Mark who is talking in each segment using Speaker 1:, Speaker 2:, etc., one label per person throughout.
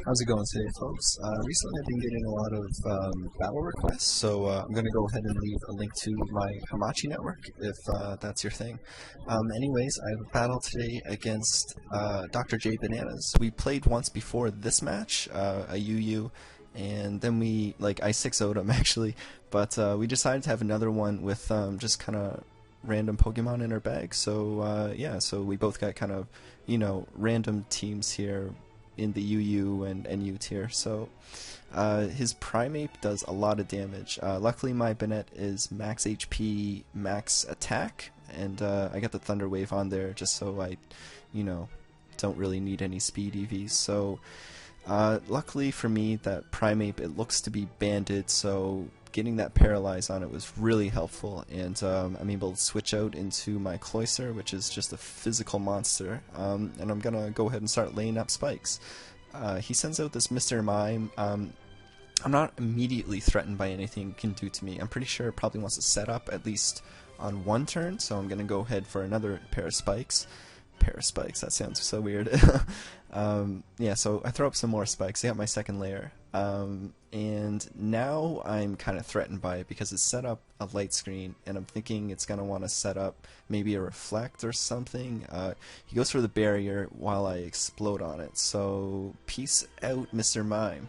Speaker 1: How's it going today, folks? Recently I've been getting a lot of battle requests, so I'm going to go ahead and leave a link to my hamachi network, if that's your thing. Anyways, I have a battle today against drjbananas. We played once before this match, a UU, and then I 6-0'd him actually, but we decided to have another one with just kind of random Pokemon in our bag. So yeah, so we both got kind of, random teams here in the UU and NU tier. So his Primeape does a lot of damage. Luckily my Banette is max HP, max attack, and I got the Thunder Wave on there just so I, don't really need any speed EVs. So luckily for me, that Primeape, it looks to be banded, so getting that Paralyze on it was really helpful, and I'm able to switch out into my Cloyster, which is just a physical monster, and I'm gonna go ahead and start laying up spikes. He sends out this Mr. Mime. I'm not immediately threatened by anything it can do to me. I'm pretty sure it probably wants to set up at least on one turn, so I'm gonna go ahead for another pair of spikes. That sounds so weird. Yeah, so I throw up some more spikes. I got my second layer. And now I'm kind of threatened by it because it's set up a light screen, and I'm thinking it's going to want to set up maybe a reflect or something. He goes for the barrier while I explode on it. So peace out, Mr. Mime.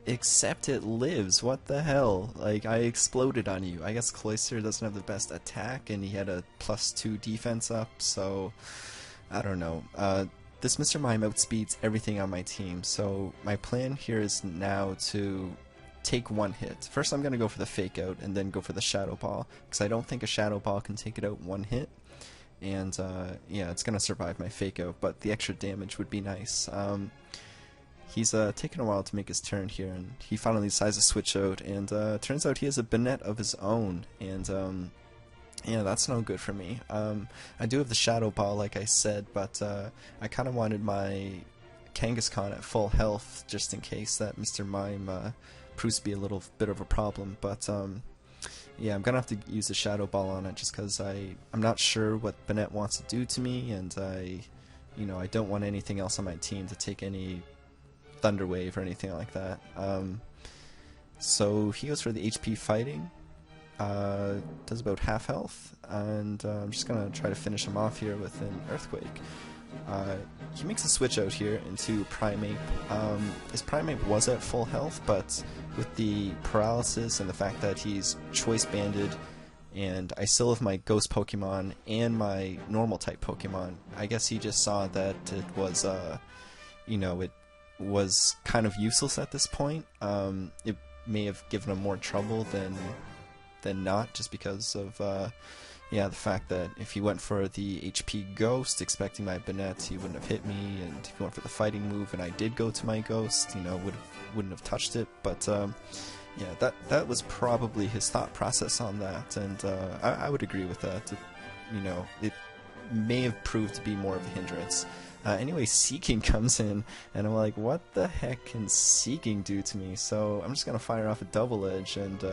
Speaker 1: Except it lives. What the hell? Like, I exploded on you. I guess Cloyster doesn't have the best attack, and he had a +2 defense up, so I don't know. This Mr. Mime outspeeds everything on my team, so my plan here is now to take one hit. First I'm going to go for the Fake Out, and then go for the Shadow Ball, because I don't think a Shadow Ball can take it out one hit, and yeah, it's going to survive my Fake Out, but the extra damage would be nice. He's taken a while to make his turn here, and he finally decides to switch out, and turns out he has a Banette of his own, and yeah, that's no good for me. I do have the Shadow Ball, like I said, but I kind of wanted my Kangaskhan at full health, just in case that Mr. Mime proves to be a little bit of a problem, but yeah, I'm gonna have to use the Shadow Ball on it, just because I'm not sure what Banette wants to do to me, and I don't want anything else on my team to take any Thunder Wave or anything like that. So he goes for the HP fighting, does about half health, and I'm just gonna try to finish him off here with an Earthquake. He makes a switch out here into Primeape. His Primeape was at full health, but with the paralysis and the fact that he's choice banded, and I still have my Ghost Pokemon and my normal type Pokemon, I guess he just saw that it was, it was kind of useless at this point. It may have given him more trouble than not, just because of yeah, the fact that if he went for the HP Ghost expecting my Banette, he wouldn't have hit me, and if he went for the fighting move and I did go to my Ghost, wouldn't have touched it. But yeah, that was probably his thought process on that, and I would agree with that. It may have proved to be more of a hindrance. Anyway, Seeking comes in, and I'm like, what the heck can Seeking do to me? So I'm just gonna fire off a Double Edge, and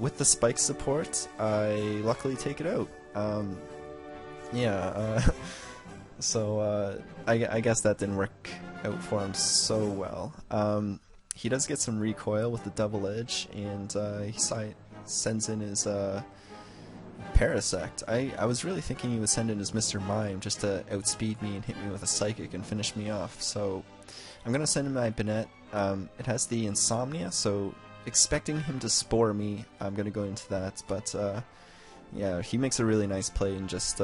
Speaker 1: with the spike support, I luckily take it out. Yeah, so I guess that didn't work out for him so well. He does get some recoil with the Double Edge, and he sends in his Parasect. I was really thinking he would send in his Mr. Mime just to outspeed me and hit me with a Psychic and finish me off, so I'm gonna send in my Banette. It has the Insomnia, so expecting him to Spore me, I'm gonna go into that, but yeah, he makes a really nice play and just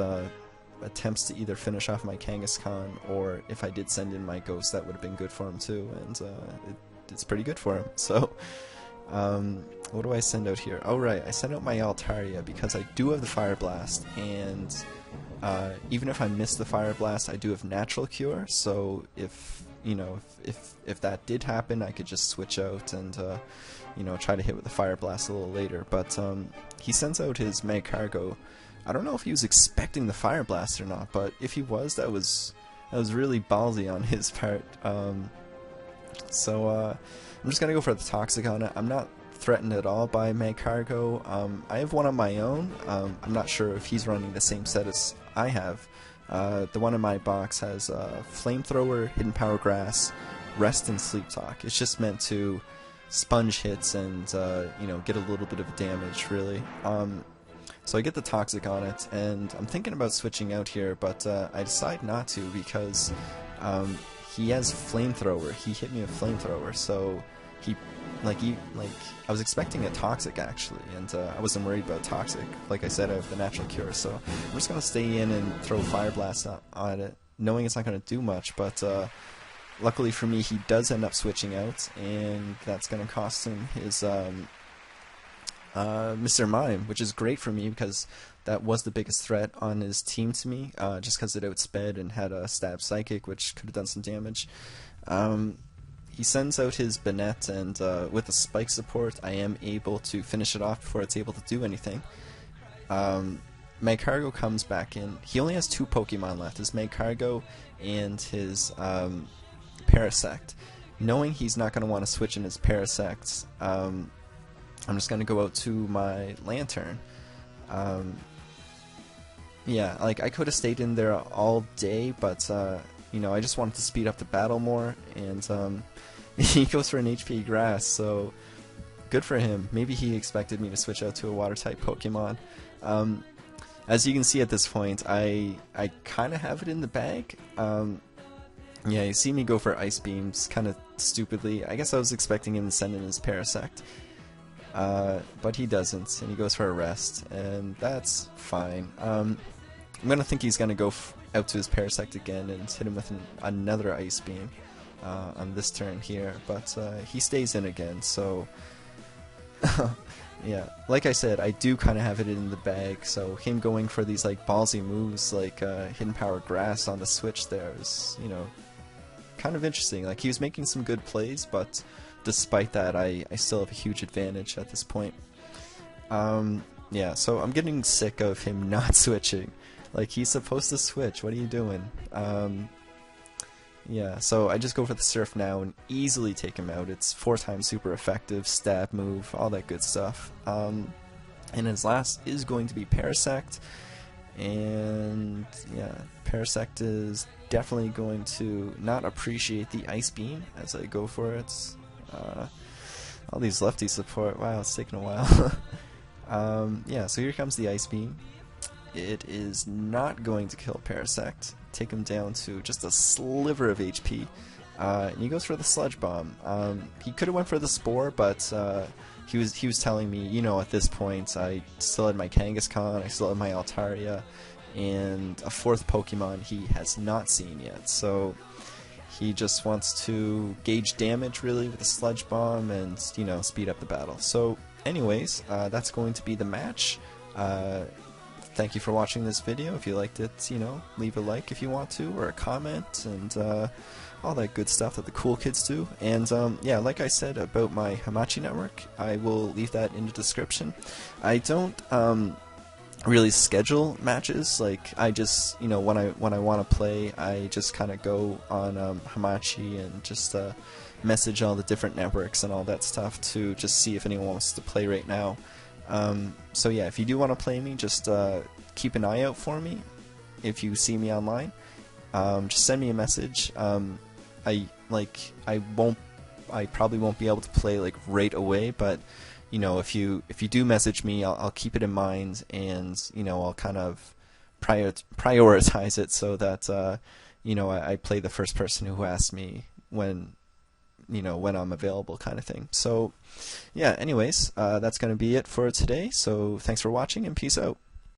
Speaker 1: attempts to either finish off my Kangaskhan, or if I did send in my Ghost, that would have been good for him too, and it's pretty good for him. So what do I send out here? Oh right, I send out my Altaria because I do have the Fire Blast, and even if I miss the Fire Blast, I do have Natural Cure, so if that did happen, I could just switch out and try to hit with the Fire Blast a little later. But he sends out his Magcargo. I don't know if he was expecting the Fire Blast or not, but if he was, that was really ballsy on his part. So I'm just gonna go for the Toxic on it. I'm not threatened at all by Magcargo. I have one on my own. I'm not sure if he's running the same set as I have, The one in my box has Flamethrower, Hidden Power Grass, Rest, and Sleep Talk. It's just meant to sponge hits and get a little bit of damage, really. So I get the Toxic on it, and I'm thinking about switching out here, but I decide not to because he has Flamethrower. He hit me with Flamethrower, so I was expecting a Toxic actually, and I wasn't worried about Toxic. Like I said, I have the Natural Cure, so I'm just gonna stay in and throw Fire Blast on it, knowing it's not gonna do much. But luckily for me, he does end up switching out, and that's gonna cost him his Mr. Mime, which is great for me because that was the biggest threat on his team to me, just because it outsped and had a Stab Psychic, which could have done some damage. He sends out his Banette, and with the Spike support, I am able to finish it off before it's able to do anything. Magcargo comes back in. He only has 2 Pokemon left, his Magcargo and his Parasect. Knowing he's not going to want to switch in his Parasect, I'm just going to go out to my Lantern. Yeah, like, I could have stayed in there all day, but I just wanted to speed up the battle more, and he goes for an HP Grass, so good for him. Maybe he expected me to switch out to a Water-type Pokemon. As you can see at this point, I kind of have it in the bag. Yeah, you see me go for Ice Beams kind of stupidly. I guess I was expecting him to send in his Parasect, but he doesn't, and he goes for a Rest, and that's fine. I'm going to think he's going to go out to his Parasect again and hit him with another Ice Beam on this turn here, but he stays in again, so yeah, like I said, I do kind of have it in the bag, so him going for these like ballsy moves like Hidden Power Grass on the switch there is, kind of interesting. Like, he was making some good plays, but despite that, I still have a huge advantage at this point. Yeah, so I'm getting sick of him not switching. Like, he's supposed to switch. What are you doing? Yeah, so I just go for the Surf now and easily take him out. It's 4 times super effective, stab move, all that good stuff. And his last is going to be Parasect. And yeah, Parasect is definitely going to not appreciate the Ice Beam as I go for it. All these lefty support, wow, it's taking a while. Yeah, so here comes the Ice Beam. It is not going to kill Parasect, take him down to just a sliver of HP, and he goes for the Sludge Bomb. He could have went for the Spore, but he was telling me, at this point I still had my Kangaskhan, I still had my Altaria, and a 4th Pokemon he has not seen yet, so he just wants to gauge damage really with the Sludge Bomb and, speed up the battle. So anyways, that's going to be the match. Thank you for watching this video. If you liked it, leave a like if you want to, or a comment, and all that good stuff that the cool kids do. And yeah, like I said about my Hamachi network, I will leave that in the description. I don't really schedule matches. Like, I just, when I want to play, I just kind of go on Hamachi and just message all the different networks and all that stuff to just see if anyone wants to play right now. So yeah, if you do want to play me, just keep an eye out for me. If you see me online, just send me a message. I probably won't be able to play like right away, but if you do message me, I'll keep it in mind, and I'll kind of prioritize it so that I play the first person who asks me when I'm available, kind of thing. So yeah, anyways, that's going to be it for today. So thanks for watching, and peace out.